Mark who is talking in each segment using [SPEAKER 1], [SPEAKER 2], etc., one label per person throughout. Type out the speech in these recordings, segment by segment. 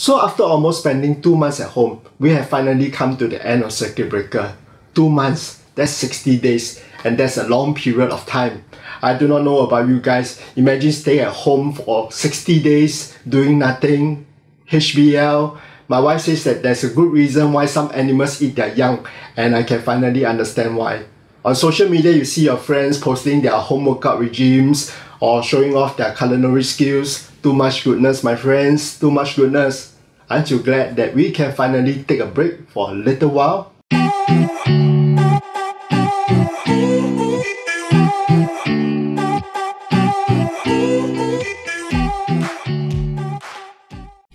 [SPEAKER 1] So after almost spending 2 months at home, we have finally come to the end of circuit breaker. 2 months, that's 60 days, and that's a long period of time. I do not know about you guys. Imagine staying at home for 60 days, doing nothing, HBL. My wife says that there's a good reason why some animals eat their young, and I can finally understand why. On social media, you see your friends posting their home workout regimes or showing off their culinary skills. Too much goodness, my friends, too much goodness. Aren't you glad that we can finally take a break for a little while?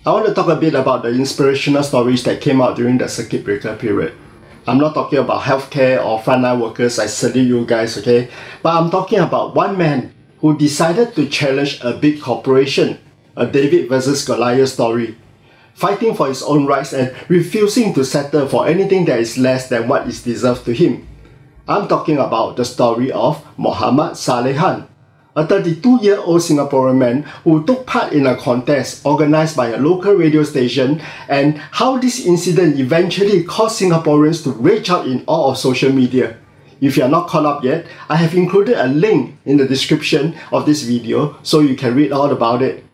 [SPEAKER 1] I want to talk a bit about the inspirational stories that came out during the circuit breaker period. I'm not talking about healthcare or frontline workers, I salute you guys, okay? But I'm talking about one man who decided to challenge a big corporation, a David versus Goliath story, fighting for his own rights and refusing to settle for anything that is less than what is deserved to him. I'm talking about the story of Muhammad Shalehan, a 32-year-old Singaporean man who took part in a contest organized by a local radio station, and how this incident eventually caused Singaporeans to rage out in awe of social media. If you are not caught up yet, I have included a link in the description of this video so you can read all about it.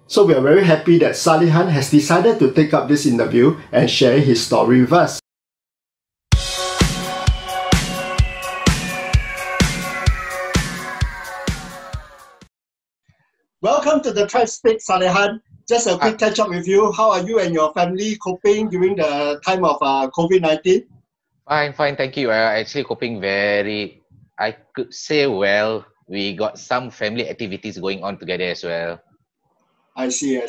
[SPEAKER 1] So we are very happy that Shalehan has decided to take up this interview and share his story with us. Welcome to the Tri-State, Shalehan. Just a quick catch up with you. How are you and your family coping during the time of COVID-19?
[SPEAKER 2] Fine, thank you. Actually coping I could say well. We got some family activities going on together as well.
[SPEAKER 1] I see.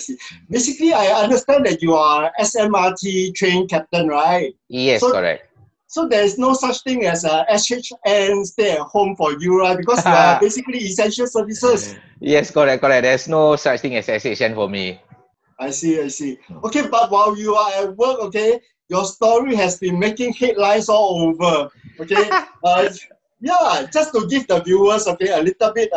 [SPEAKER 1] Basically, I understand that you are SMRT train captain, right?
[SPEAKER 2] Yes, correct.
[SPEAKER 1] So there is no such thing as a SHN stay at home for you, right? Because you are basically essential services.
[SPEAKER 2] Yes, correct. There's no such thing as SHN for me.
[SPEAKER 1] I see. Okay, but while you are at work, okay, your story has been making headlines all over. Okay, yeah, just to give the viewers, okay, a little bit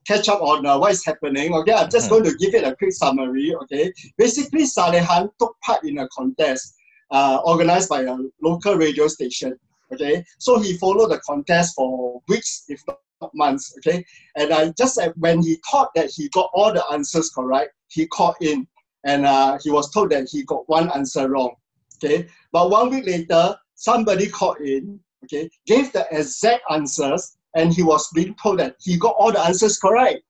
[SPEAKER 1] catch up on what is happening. Okay, I'm just going to give it a quick summary. Okay, basically, Shalehan took part in a contest organized by a local radio station. Okay, so he followed the contest for weeks, if not months. Okay, and just when he thought that he got all the answers correct, he called in, and he was told that he got one answer wrong. Okay, but 1 week later, somebody called in, okay, gave the exact answers, and he was being told that he got all the answers correct.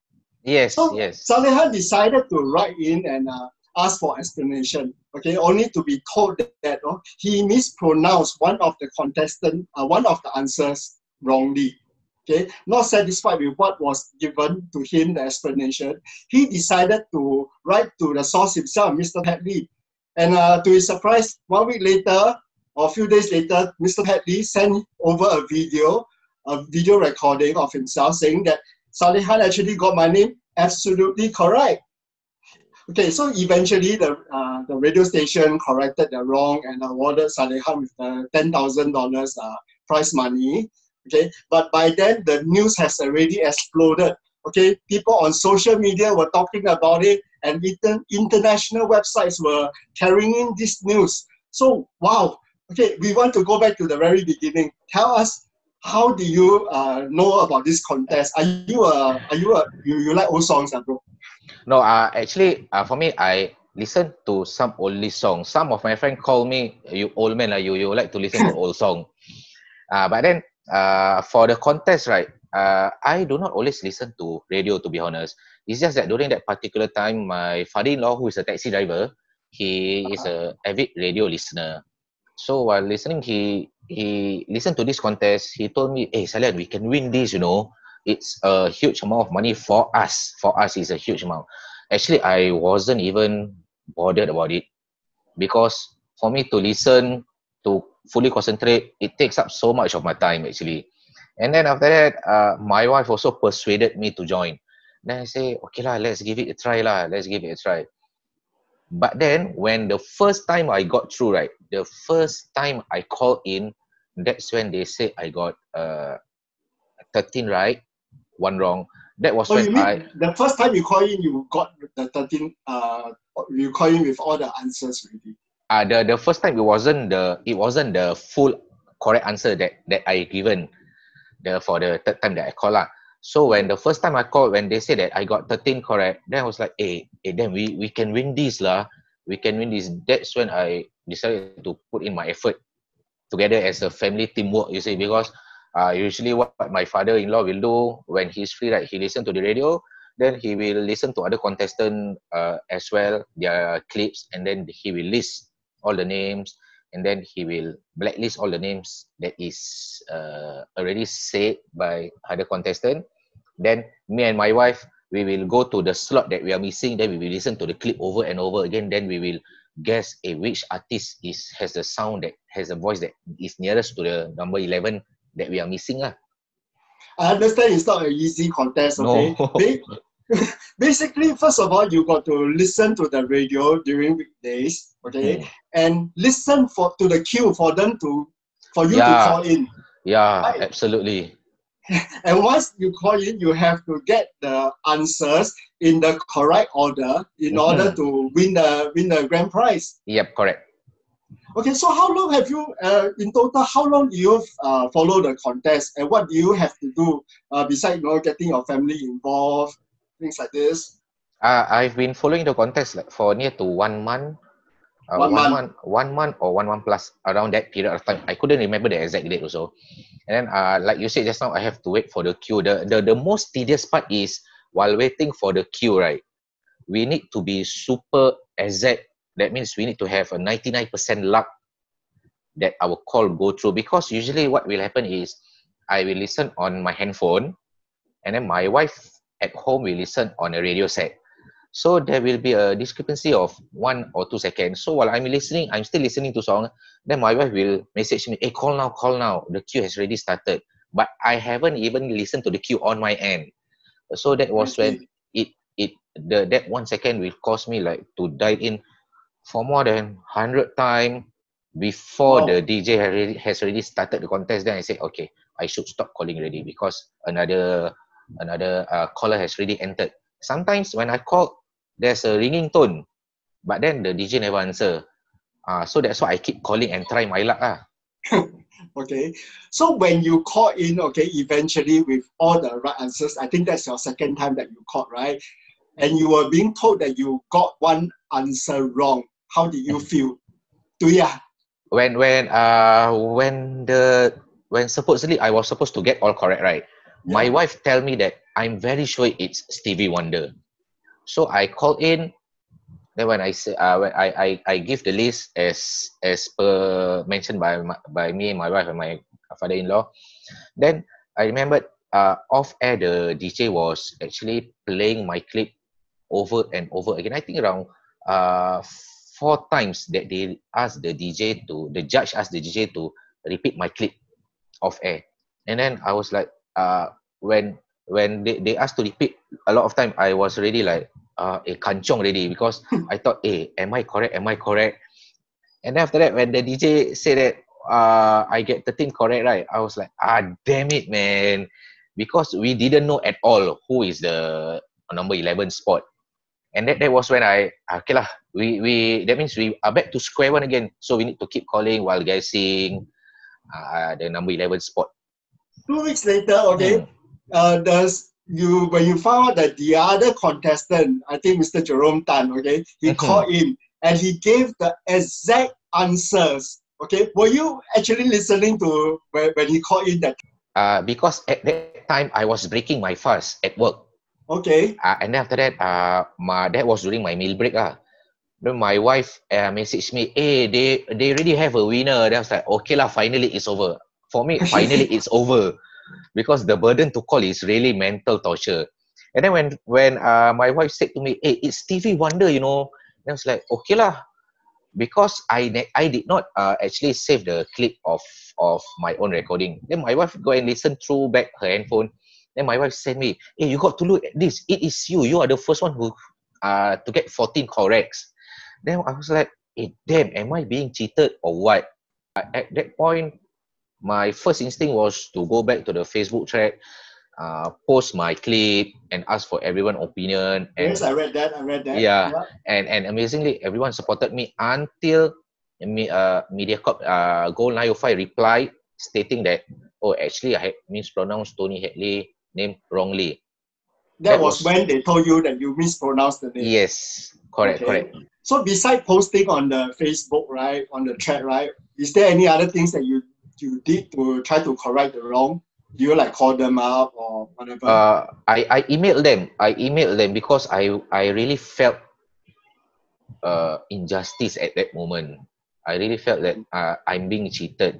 [SPEAKER 2] Yes.
[SPEAKER 1] Shalehan decided to write in and ask for explanation, okay, only to be told that he mispronounced one of the answers wrongly. Okay, not satisfied with what was given to him, the explanation, he decided to write to the source himself, Mr. Hadley. And to his surprise, 1 week later, or a few days later, Mr. Hadley sent over a video recording of himself saying that Shalehan actually got my name absolutely correct. Okay, so eventually the radio station corrected the wrong and awarded Shalehan with $10,000 prize money. Okay, but by then the news has already exploded. Okay, people on social media were talking about it, and international websites were carrying this news. So wow. Okay, we want to go back to the very beginning. Tell us, how do you know about this contest? You like old songs, bro?
[SPEAKER 2] No, actually, for me, I listen to some oldie songs. Some of my friends call me, "You old man, you like to listen to old song." But then, for the contest, right? I do not always listen to radio, to be honest. It's just that during that particular time, my father-in-law, who is a taxi driver, he is a avid radio listener. So while listening, he listened to this contest. He told me, "Hey, Shalehan, we can win this. It's a huge amount of money for us. For us, it's a huge amount." Actually, I wasn't even bothered about it, because for me to listen, to fully concentrate, it takes up so much of my time actually. And then after that, my wife also persuaded me to join. Then I say, "Okay lah, let's give it a try lah. Let's give it a try." But then when the first time I got through, right, the first time I called in, that's when they say I got 13 right, 1 wrong. That was when
[SPEAKER 1] the first time you call in, you got the you call in with all the answers already?
[SPEAKER 2] The first time it wasn't the full correct answer that I given for the third time that I call lah. So when the first time I called, when they said that I got 13 correct, then I was like, then we can win this lah. We can win this. That's when I decided to put in my effort together as a family teamwork, you see, because usually what my father-in-law will do when he's free, right, he listen to the radio, then he will listen to other contestants as well, their clips, and then he will list all the names, and then he will blacklist all the names that is already said by other contestant. Then me and my wife, we will go to the slot that we are missing, then we will listen to the clip over and over again, then we will guess which artist has the sound that has a voice that is nearest to the number 11 that we are missing lah.
[SPEAKER 1] I understand it's not an easy contest, okay?
[SPEAKER 2] No.
[SPEAKER 1] Basically, first of all, you got to listen to the radio during weekdays, okay? And listen to the queue for you to call in.
[SPEAKER 2] Yeah,
[SPEAKER 1] right?
[SPEAKER 2] Absolutely.
[SPEAKER 1] And once you call in, you have to get the answers in the correct order in order to win the grand prize.
[SPEAKER 2] Yep, correct.
[SPEAKER 1] Okay, so how long have you, in total, how long do you follow the contest, and what do you have to do besides getting your family involved, things like this?
[SPEAKER 2] I've been following the contest like for near to 1 month. 1 month or 1 month plus, around that period of time. I couldn't remember the exact date also. And then, like you said just now, I have to wait for the queue. The most tedious part is while waiting for the queue, right? We need to be super exact. That means we need to have a 99% luck that our call go through, because usually what will happen is I will listen on my handphone, and then my wife at home will listen on a radio set. So there will be a discrepancy of 1 or 2 seconds. So while I'm still listening to song. Then my wife will message me, "Hey, call now. The queue has already started." But I haven't even listened to the queue on my end. So that was when that 1 second will cost me like to dial in for more than 100 times before the DJ has already started the contest. Then I say, okay, I should stop calling already because another caller has already entered. Sometimes when I call, there's a ringing tone, but then the DJ never answer. So that's why I keep calling and try my luck.
[SPEAKER 1] Okay. So when you call in, okay, eventually with all the right answers, I think that's your second time that you called, right? And you were being told that you got one answer wrong. How did you feel?
[SPEAKER 2] When supposedly I was supposed to get all correct, right? Yeah. My wife tell me that I'm very sure it's Stevie Wonder. So I called in. Then when I say when I give the list as per mentioned by me, my wife, and my father-in-law. Then I remembered off air the DJ was actually playing my clip over and over again. I think around 4 times that the judge asked the DJ to repeat my clip off air. And then I was like, when they asked to repeat a lot of time, I was already like kanchong already, because I thought, am I correct? And then after that, when the DJ said that I get 13 correct, right? I was like, damn it, man. Because we didn't know at all who is the number 11 spot. And that was when we that means we are back to square one again. So we need to keep calling while guessing the number 11 spot.
[SPEAKER 1] 2 weeks later, okay, when you found out that the other contestant, I think Mr. Jerome Tan, okay, he called in and he gave the exact answers. Okay, were you actually listening to when he called in that?
[SPEAKER 2] Because at that time I was breaking my fast at work.
[SPEAKER 1] Okay.
[SPEAKER 2] And then after that, that was during my meal break. Then my wife messaged me, they already have a winner. Then I was like, okay lah, finally it's over. For me, finally it's over. Because the burden to call is really mental torture. And then when my wife said to me, it's Stevie Wonder, then I was like, okay lah. Because I did not actually save the clip of my own recording. Then my wife go and listen through back her handphone. Then my wife said me, you got to look at this. It is you. You are the first one who to get 14 corrects. Then I was like, damn, am I being cheated or what? At that point, my first instinct was to go back to the Facebook thread post my clip and ask for everyone's opinion. And
[SPEAKER 1] Yes, I read that. I read that.
[SPEAKER 2] yeah,
[SPEAKER 1] Yeah.
[SPEAKER 2] and amazingly, everyone supported me until MediaCorp Gold 905 replied stating that, oh, actually, I had mispronounced Tony Hadley name wrongly.
[SPEAKER 1] That was when they told you that you mispronounced the name.
[SPEAKER 2] Yes, correct,
[SPEAKER 1] Okay.
[SPEAKER 2] correct.
[SPEAKER 1] So beside posting on the Facebook, right, on the chat, right, is there any other things that you did to try to correct the wrong? Do you like call them up or whatever?
[SPEAKER 2] I emailed them. I emailed them because I really felt injustice at that moment. I really felt that I'm being cheated.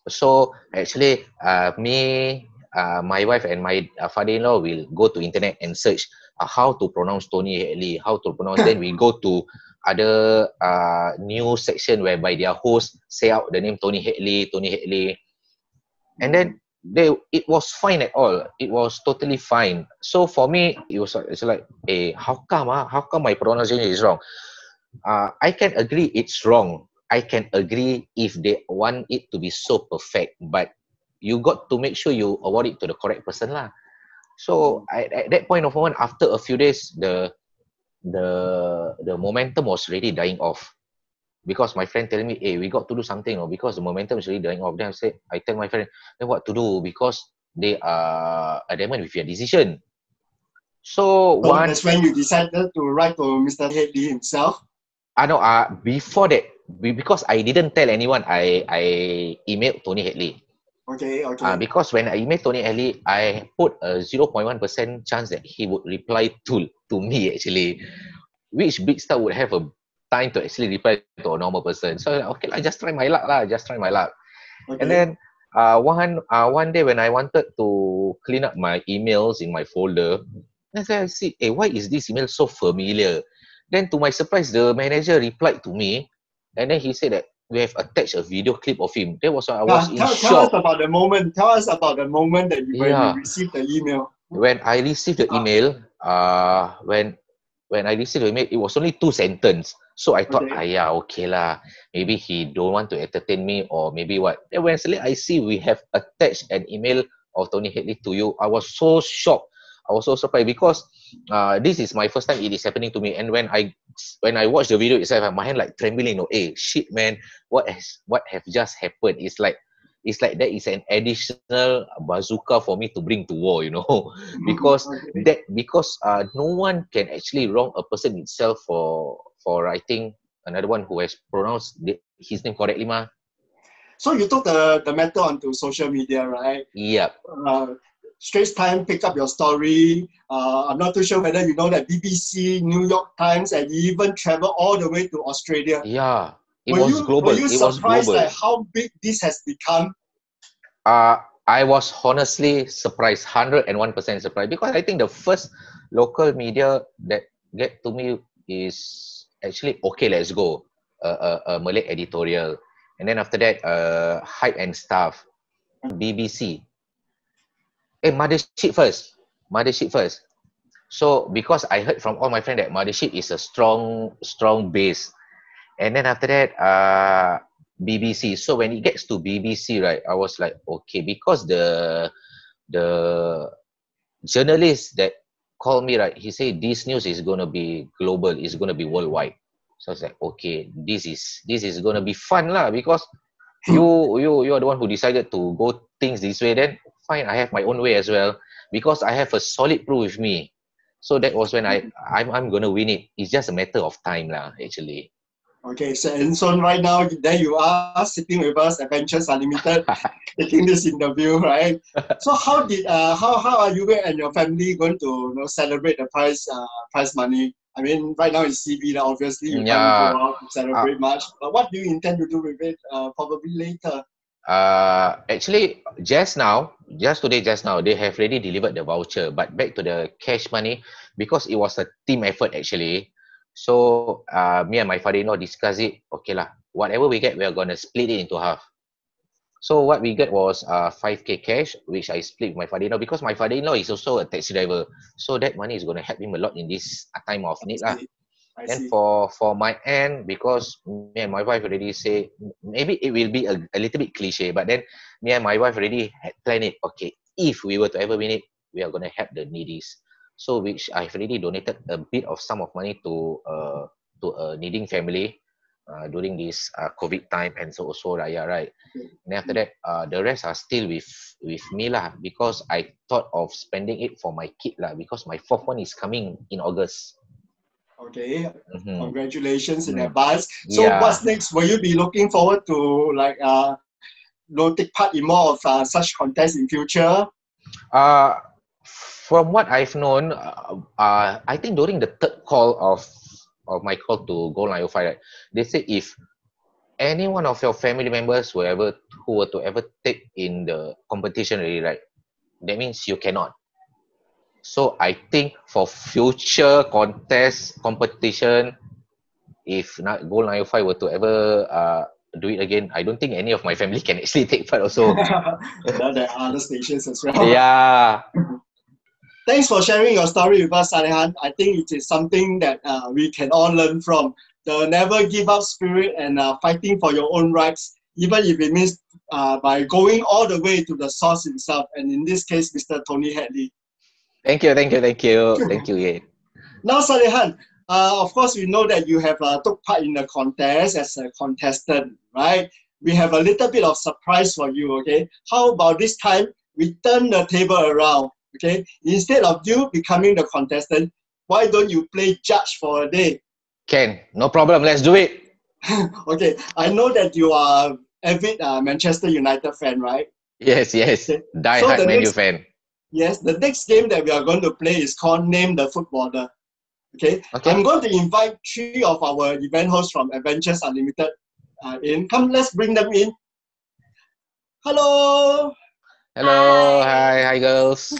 [SPEAKER 2] So actually, my wife and my father-in-law will go to internet and search how to pronounce Tony Hadley, how to pronounce. Then we go to other news section whereby their host say out the name Tony Hadley, Tony Hadley, and then it was fine at all. It was totally fine. So for me, it's like, how come my pronunciation is wrong? I can agree it's wrong. I can agree if they want it to be so perfect, but you got to make sure you award it to the correct person lah. So at that point of moment, after a few days, the momentum was really dying off, because my friend telling me, hey, we got to do something, because the momentum is really dying off. Then I tell my friend, then what to do, because they are adamant with your decision. So
[SPEAKER 1] that's when you decided to write to Mr. Hadley himself.
[SPEAKER 2] No, before that, because I didn't tell anyone, I emailed Tony Hadley.
[SPEAKER 1] Okay.
[SPEAKER 2] Because when I emailed Tony Hadley, I put a 0.1% chance that he would reply to me actually, which big star would have a time to actually reply to a normal person. So okay, I just try my luck lah, just try my luck.
[SPEAKER 1] Okay.
[SPEAKER 2] And then one day when I wanted to clean up my emails in my folder, I see, why is this email so familiar? Then to my surprise, the manager replied to me, and then he said that we have attached a video clip of him. That was when I was in
[SPEAKER 1] tell
[SPEAKER 2] shock.
[SPEAKER 1] us about the moment. Tell us about the moment that when you received the email.
[SPEAKER 2] When I received the email, when I received the email, it was only 2 sentences. So I thought, okay lah, maybe he don't want to entertain me, or maybe what. Then when suddenly I see we have attached an email of Tony Hadley to you, I was so shocked. I was so surprised because this is my first time it is happening to me. And when I watched the video itself, my hand like trembling. Hey, shit, man, what have just happened? It's like that is an additional bazooka for me to bring to war, because no one can actually wrong a person itself for writing another one who has pronounced his name correctly, ma.
[SPEAKER 1] So you took the matter onto social media, right?
[SPEAKER 2] Yep.
[SPEAKER 1] Straits Times pick up your story. I'm not too sure whether you know that BBC, New York Times, and you even travel all the way to Australia.
[SPEAKER 2] Yeah, it was global.
[SPEAKER 1] Were you surprised at how big this has become?
[SPEAKER 2] I was honestly surprised, 101% surprised, because I think the first local media that get to me is actually Okay Let's Go, a Malay editorial, and then after that, Hype and Stuff, BBC. Mothership first. So because I heard from all my friends that Mothership is a strong base, and then after that, BBC. So when it gets to BBC, right, I was like, okay, because the journalist that called me, right, he said this news is gonna be global, it's gonna be worldwide. So I was like, okay, this is gonna be fun lah, because you're the one who decided to go things this way. Then fine, I have my own way as well, because I have a solid proof with me. So that was when I'm gonna win it. It's just a matter of time lah, actually.
[SPEAKER 1] Okay, so right now, there you are sitting with us, Adventures Unlimited, taking this interview, right? So how are you and your family going to celebrate the prize money? I mean, right now it's CB, obviously you can't go out to celebrate much. But what do you intend to do with it? Probably later.
[SPEAKER 2] Actually, just now, they have already delivered the voucher. But back to the cash money, because it was a team effort actually. So me and my father-in-law discussed it. Okay lah, whatever we get, we are gonna split it into half. So what we get was 5K cash, which I split with my father-in-law, because my father-in-law is also a taxi driver. So that money is gonna help him a lot in this time of need lah. And for my end, because me and my wife already say, maybe it will be a little bit cliche, but then me and my wife already had planned it. Okay, if we were to ever win it, we are going to help the needies. So which I've already donated a bit of sum of money to a needing family during this COVID time, and so also Raya, right? And then after that, the rest are still with me lah, because I thought of spending it for my kid lah, because my fourth one is coming in August.
[SPEAKER 1] Okay,
[SPEAKER 2] Mm-hmm.
[SPEAKER 1] Congratulations in advance. So
[SPEAKER 2] Yeah.
[SPEAKER 1] what's next? Will you be looking forward to like take part in more of such contests in future?
[SPEAKER 2] From what I've known, I think during the third call of my call to Goal 905, right, they say if any one of your family members who were to ever take in the competition already, right, that means you cannot. So I think for future competition, if not Goal 905 were to ever do it again, I don't think any of my family can actually take part also.
[SPEAKER 1] There are other stations as well.
[SPEAKER 2] Yeah.
[SPEAKER 1] Thanks for sharing your story with us, Shalehan. I think it is something that we can all learn from. The never give up spirit and fighting for your own rights, even if it means by going all the way to the source himself, and in this case, Mr. Tony Hadley.
[SPEAKER 2] Thank you. Thank you, Ian.
[SPEAKER 1] Now, Shalehan, of course, we know that you have took part in the contest as a contestant, right? We have a little bit of surprise for you, okay? How about this time, we turn the table around, okay? Instead of you becoming the contestant, why don't you play judge for a day?
[SPEAKER 2] Can, no problem. Let's do it.
[SPEAKER 1] Okay, I know that you are avid Manchester United fan, right?
[SPEAKER 2] Yes.
[SPEAKER 1] Okay.
[SPEAKER 2] Die hard Man U fan.
[SPEAKER 1] Yes, the next game that we are going to play is called Name the Footballer. Okay? I'm going to invite 3 of our event hosts from Adventures Unlimited in. Come, let's bring them in. Hello.
[SPEAKER 2] Hello. Hi girls.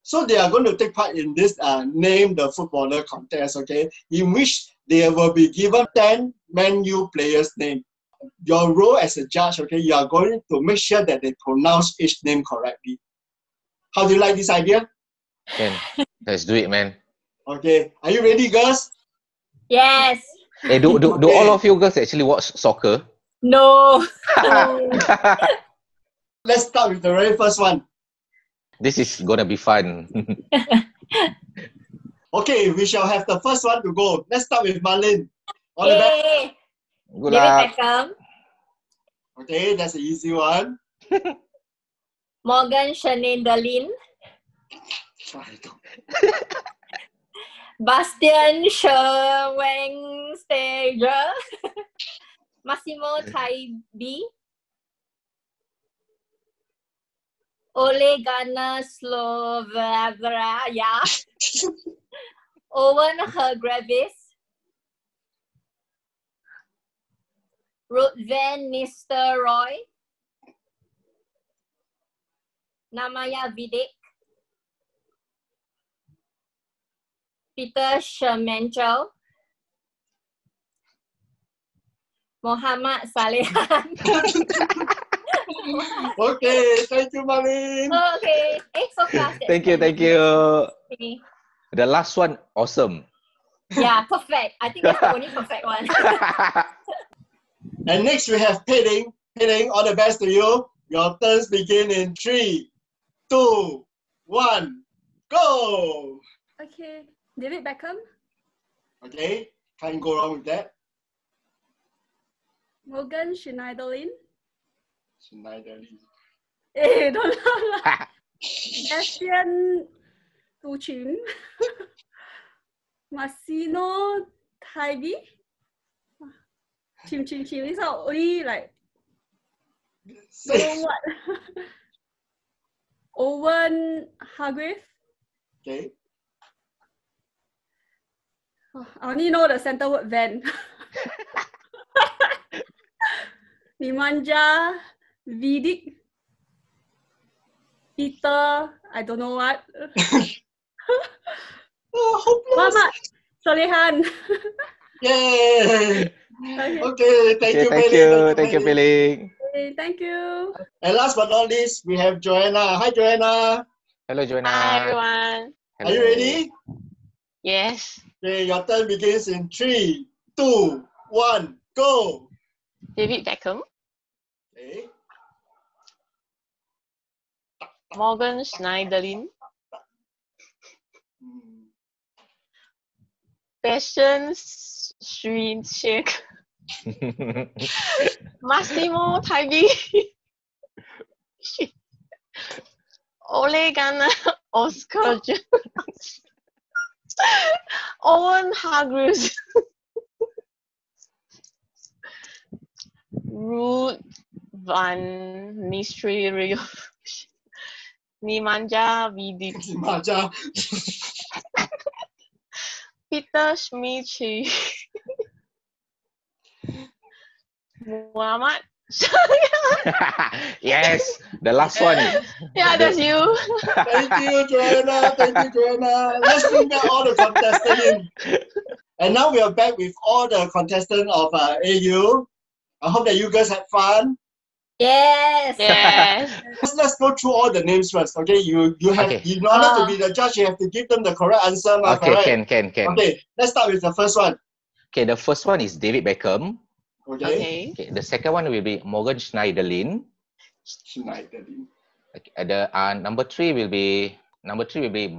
[SPEAKER 1] So they are going to take part in this Name the Footballer contest, okay? In which they will be given 10 Man U players' name. Your role as a judge, okay, you are going to make sure that they pronounce each name correctly. How do you like this idea?
[SPEAKER 2] Can. Let's do it, man.
[SPEAKER 1] Okay, are you ready, girls?
[SPEAKER 3] Yes.
[SPEAKER 2] Hey, do all of you girls actually watch soccer?
[SPEAKER 3] No.
[SPEAKER 1] Let's start with the very first one.
[SPEAKER 2] This is gonna be fun.
[SPEAKER 1] Okay, we shall have the first one to go. Let's start with Marlene. All the best.
[SPEAKER 3] Hey.
[SPEAKER 2] Good
[SPEAKER 3] David
[SPEAKER 2] luck.
[SPEAKER 3] Beckham.
[SPEAKER 1] Okay, that's an easy one.
[SPEAKER 3] Morgan Schneiderlin. Bastian Schweinsteiger. Massimo Taibi. Ole Gunnar Slovavia. Owen Hargreaves. Ruth Van Nistelrooy. Namaya Vidic. Peter Schmeichel. Mohammad Salehan.
[SPEAKER 1] Okay, thank you, Marlene.
[SPEAKER 3] Okay. So fast.
[SPEAKER 2] Thank you.
[SPEAKER 3] Okay.
[SPEAKER 2] The last one, awesome.
[SPEAKER 3] Yeah, perfect. I think that's the only perfect one.
[SPEAKER 1] And next we have Peiling. Peiling, all the best to you. Your turns begin in 3, 2, 1, go!
[SPEAKER 4] Okay, David Beckham,
[SPEAKER 1] Okay, can't go wrong with that.
[SPEAKER 4] Morgan Schneiderlin.
[SPEAKER 1] Schneiderlin.
[SPEAKER 4] Eh, don't laugh. Bastian Tuchin. Massimo Taibi. Chim. These are only like, don't know what. Owen Hargreaves.
[SPEAKER 1] Okay.
[SPEAKER 4] Oh, I only know the center word Van. Nemanja Vidic. Peter, I don't know what.
[SPEAKER 1] Hopeless.
[SPEAKER 4] Mama, Shalehan.
[SPEAKER 1] Yay!
[SPEAKER 4] Okay.
[SPEAKER 1] Okay, thank you,
[SPEAKER 2] Thank you, Peiling.
[SPEAKER 4] Okay, thank you.
[SPEAKER 1] And last but not least, we have Joanna. Hi, Joanna.
[SPEAKER 2] Hello, Joanna.
[SPEAKER 5] Hi everyone.
[SPEAKER 1] Are you ready?
[SPEAKER 5] Yes.
[SPEAKER 1] Okay, your turn begins in 3, 2, 1, go.
[SPEAKER 5] David Beckham.
[SPEAKER 1] Okay.
[SPEAKER 5] Morgan Schneiderlin. Patience Srinshek. Massimo Taibi. Ole Gunnar Oscar Jones. Owen Hargreaves. Ruth Van Nistelrooy. Nimanja VDP.
[SPEAKER 1] Maja.
[SPEAKER 5] Peter Schmidt. Muhammad.
[SPEAKER 2] Yes, the last one.
[SPEAKER 5] Yeah, that's you.
[SPEAKER 1] Thank you, Joanna. Thank you, Joanna. Let's bring back all the contestants in. And now we are back with all the contestants of AU. I hope that you guys had fun.
[SPEAKER 3] Yes.
[SPEAKER 5] Yes.
[SPEAKER 1] Let's go through all the names first. Okay, you have
[SPEAKER 2] Okay.
[SPEAKER 1] in order to be the judge, you have to give them the correct answer.
[SPEAKER 2] Okay,
[SPEAKER 1] correct?
[SPEAKER 2] can.
[SPEAKER 1] Okay, let's start with the first one.
[SPEAKER 2] Okay, the first one is David Beckham.
[SPEAKER 1] Okay.
[SPEAKER 2] Okay, the second one will be Morgan Schneiderlin.
[SPEAKER 1] Schneiderlin.
[SPEAKER 2] Okay, the number three will be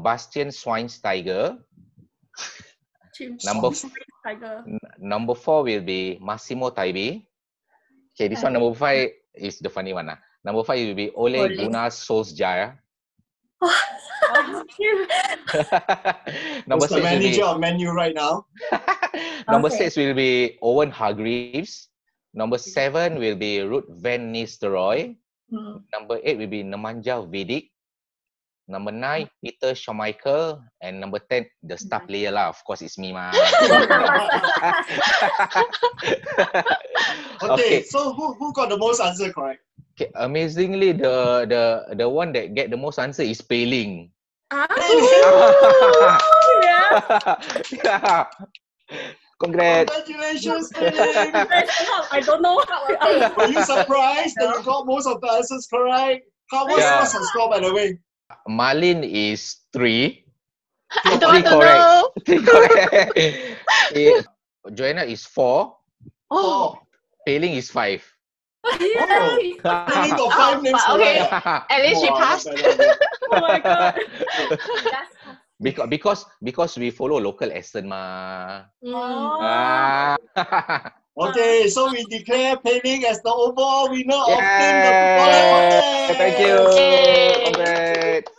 [SPEAKER 2] Bastian Schweinsteiger.
[SPEAKER 4] Tiger.
[SPEAKER 2] Number 4 will be Massimo Taibi. Okay, this one number 5 is the funny one. Number 5 will be Ole Gunnar Solskjaer. Number
[SPEAKER 1] Who's the
[SPEAKER 2] 6 will be
[SPEAKER 1] manager of Man U right now?
[SPEAKER 2] number
[SPEAKER 3] Okay.
[SPEAKER 2] 6 will be Owen Hargreaves. Number 7 will be Ruth Van Nistelrooy. Number 8 will be Nemanja Vidic. Number 9, Peter Schmeichel. And number 10, the star player lah. Of course, it's me ma.
[SPEAKER 1] Okay, so who got the most answer correct?
[SPEAKER 2] Okay, amazingly, the one that get the most answer is Peiling.
[SPEAKER 4] Yeah.
[SPEAKER 2] Congrats.
[SPEAKER 1] Congratulations, Peiling.
[SPEAKER 4] I don't know.
[SPEAKER 1] Were you surprised that you got most of the answers correct? What's your score, by the way?
[SPEAKER 2] Marlene is 3.
[SPEAKER 5] I don't want to
[SPEAKER 2] correct.
[SPEAKER 5] know.
[SPEAKER 2] 3 correct. Joanna is 4.
[SPEAKER 5] Oh.
[SPEAKER 2] Peiling is 5.
[SPEAKER 1] Peiling got 5 names
[SPEAKER 5] but okay.
[SPEAKER 1] correct.
[SPEAKER 5] At least she
[SPEAKER 1] Wow,
[SPEAKER 5] passed.
[SPEAKER 1] not bad.
[SPEAKER 4] Oh my god.
[SPEAKER 2] Because we follow local accent ma.
[SPEAKER 4] Oh.
[SPEAKER 2] Ah.
[SPEAKER 1] Okay, so we declare Peiling as the overall winner of
[SPEAKER 2] Yay!
[SPEAKER 1] the footballer contest.
[SPEAKER 2] Thank you.
[SPEAKER 5] Yay!
[SPEAKER 2] Congrats.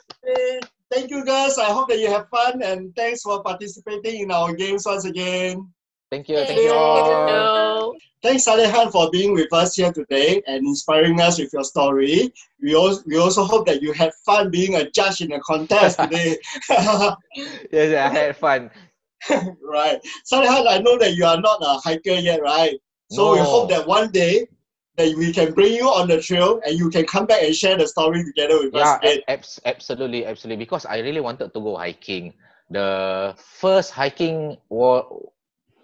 [SPEAKER 1] Thank you, guys. I hope that you have fun and thanks for participating in our games once again.
[SPEAKER 2] Thank you. Thank
[SPEAKER 3] Thank
[SPEAKER 2] you
[SPEAKER 3] you.
[SPEAKER 2] all.
[SPEAKER 5] So,
[SPEAKER 1] Thanks, Shalehan, for being with us here today and inspiring us with your story. We also hope that you had fun being a judge in the contest today.
[SPEAKER 2] Yes, I had fun.
[SPEAKER 1] Right. Shalehan, I know that you are not a hiker yet, right? So we
[SPEAKER 2] No.
[SPEAKER 1] hope that one day that we can bring you on the trail and you can come back and share the story together with us
[SPEAKER 2] Yeah,
[SPEAKER 1] again.
[SPEAKER 2] absolutely. Because I really wanted to go hiking. The first hiking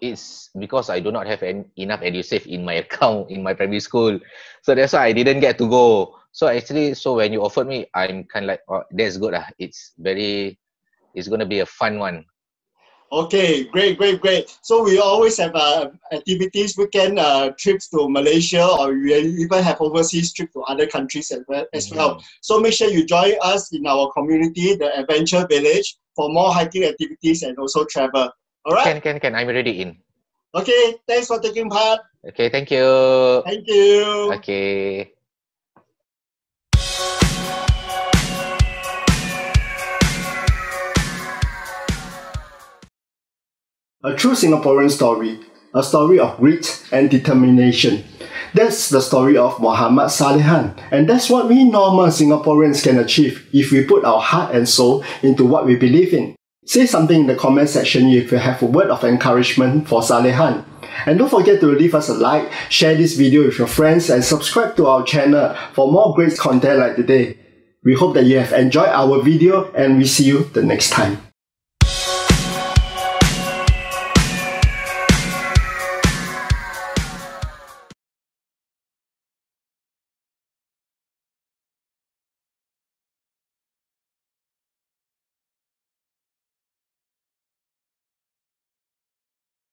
[SPEAKER 2] is because I do not have enough EduSave in my account in my primary school, so that's why I didn't get to go. So actually, when you offered me, I'm kind of like, oh, that's good. It's gonna be a fun one.
[SPEAKER 1] Okay, great. So we always have activities, weekend trips to Malaysia, or we even have overseas trips to other countries as well. So make sure you join us in our community, the Adventure Village, for more hiking activities and also travel. All right?
[SPEAKER 2] Can. I'm already in.
[SPEAKER 1] Okay, thanks for taking part.
[SPEAKER 2] Okay, thank you.
[SPEAKER 1] Thank you.
[SPEAKER 2] Okay.
[SPEAKER 1] A true Singaporean story, a story of grit and determination. That's the story of Muhammad Shalehan, and that's what we normal Singaporeans can achieve if we put our heart and soul into what we believe in. Say something in the comment section if you have a word of encouragement for Shalehan. And don't forget to leave us a like, share this video with your friends, and subscribe to our channel for more great content like today. We hope that you have enjoyed our video, and we see you the next time.